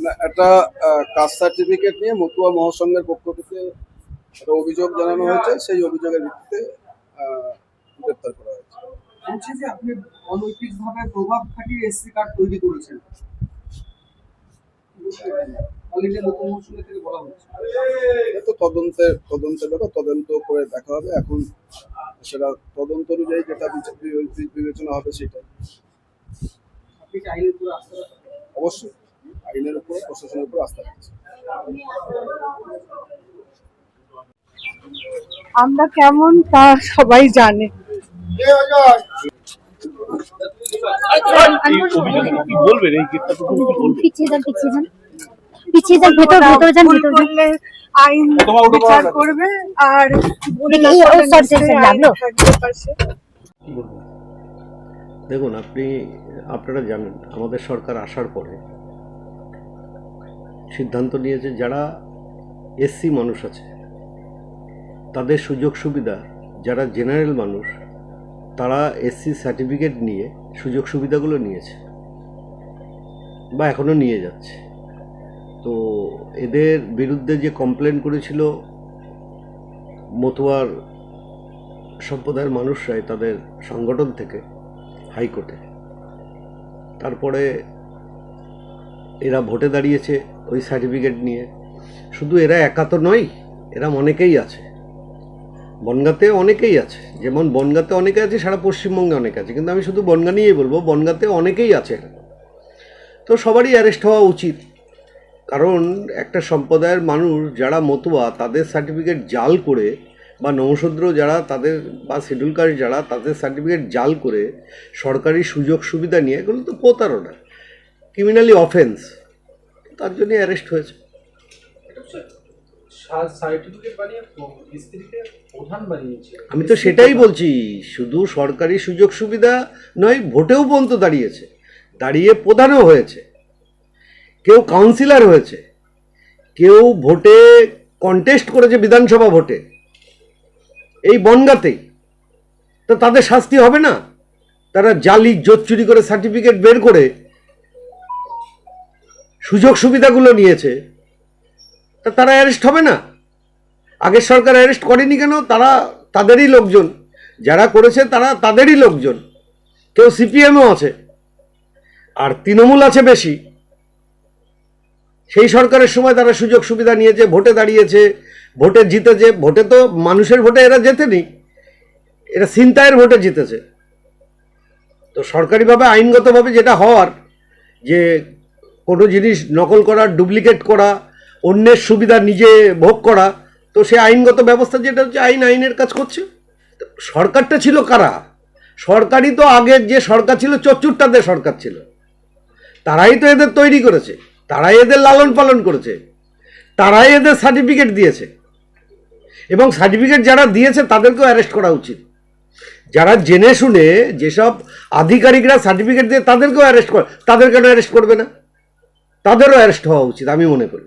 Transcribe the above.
না, একটা caste certificate নিয়ে মতুয়া মহাসংঘের পক্ষ থেকে একটা অভিযোগ জানানো হয়েছে। সেই অভিযোগের ভিত্তিতে গ্রেপ্তার করা হয়েছে। বলছি যে আপনি অনৈতিকভাবে প্রভাব খাটিয়ে এসসি কার্ড তৈরি করেছেন, অল ইন্ডিয়া লোক মহাসংঘ থেকে বলা হচ্ছে। এটা তো তদন্তের ব্যাপার, তদন্ত করে দেখা হবে। এখন সেটা তদন্ত অনুযায়ী যেটা বিবেচনা হবে সেটা। আপনি কি আইনের উপর আস্থা রাখেন? অবশ্যই আইনের উপর, প্রশাসনের উপর আস্থা রাখছি। আমরা কেমন তা সবাই জানে। আইন বিচার করবে আর দেখুন, আপনারা জানেন আমাদের সরকার আসার পরে সিদ্ধান্ত নিয়েছে যারা এসসি মানুষ আছে তাদের সুযোগ সুবিধা, যারা জেনারেল মানুষ তারা এসসি সার্টিফিকেট নিয়ে সুযোগ সুবিধাগুলো নিয়েছে বা এখনও নিয়ে যাচ্ছে। তো এদের বিরুদ্ধে যে কমপ্লেন করেছিল মতুয়ার সম্প্রদায়ের মানুষরাই তাদের সংগঠন থেকে হাইকোর্টে, তারপরে এরা ভোটে দাঁড়িয়েছে ওই সার্টিফিকেট নিয়ে। শুধু এরা একা তো নয়, এরা অনেকেই আছে, বনগাঁতে অনেকেই আছে। যেমন বনগাঁতে অনেকে আছে, সারা পশ্চিমবঙ্গে অনেকে আছে, কিন্তু আমি শুধু বনগাঁ নিয়েই বলবো, বনগাঁতে অনেকেই আছে। তো সবারই অ্যারেস্ট হওয়া উচিত, কারণ একটা সম্প্রদায়ের মানুষ যারা মতুয়া তাদের সার্টিফিকেট জাল করে, বা নমশূদ্র যারা তাদের, বা শিডিউল কাস্ট যারা তাদের সার্টিফিকেট জাল করে সরকারি সুযোগ সুবিধা নিয়ে, এগুলো তো প্রতারণা, ক্রিমিনালি অফেন্স, তার জন্য অ্যারেস্ট হয়েছে। আমি তো সেটাই বলছি, শুধু সরকারি সুযোগ সুবিধা নয়, ভোটেও পর্যন্ত দাঁড়িয়েছে, দাঁড়িয়ে প্রধানও হয়েছে, কেউ কাউন্সিলর হয়েছে, কেউ ভোটে কন্টেস্ট করেছে বিধানসভা ভোটে, এই বনগাঁতেই। তো তাদের শাস্তি হবে না? তারা জালি জোট চুরি করে সার্টিফিকেট বের করে সুযোগ সুবিধাগুলো নিয়েছে, তা তারা অ্যারেস্ট হবে না? আগের সরকার অ্যারেস্ট করেনি কেন? তারা তাদেরই লোকজন, যারা করেছে তারা তাদেরই লোকজন। কেউ সিপিএমও আছে, আর তৃণমূল আছে বেশি। সেই সরকারের সময় তারা সুযোগ সুবিধা নিয়েছে, ভোটে দাঁড়িয়েছে, ভোটে জিতেছে। ভোটে তো মানুষের ভোটে এরা জেতেনি, এরা ছিনতাইয়ের ভোটে জিতেছে। তো সরকারিভাবে আইনগতভাবে যেটা হওয়ার, যে কোনো জিনিস নকল করা, ডুপ্লিকেট করা, অন্যের সুবিধা নিজে ভোগ করা, তো সে আইনগত ব্যবস্থা যেটা হচ্ছে আইনের কাজ করছে। সরকারটা ছিল কারা? সরকারই তো আগের যে সরকার ছিল, চচ্চুরটাদের সরকার ছিল, তারাই তো এদের তৈরি করেছে, তারাই এদের লালন পালন করেছে, তারাই এদের সার্টিফিকেট দিয়েছে। এবং সার্টিফিকেট যারা দিয়েছে তাদেরকেও অ্যারেস্ট করা উচিত। যারা জেনে শুনে যেসব আধিকারিকরা সার্টিফিকেট দিয়ে তাদেরকেও অ্যারেস্ট করে, তাদের কেন অ্যারেস্ট করবে না? তাদেরও অ্যারেস্ট হওয়া উচিত আমি মনে করি।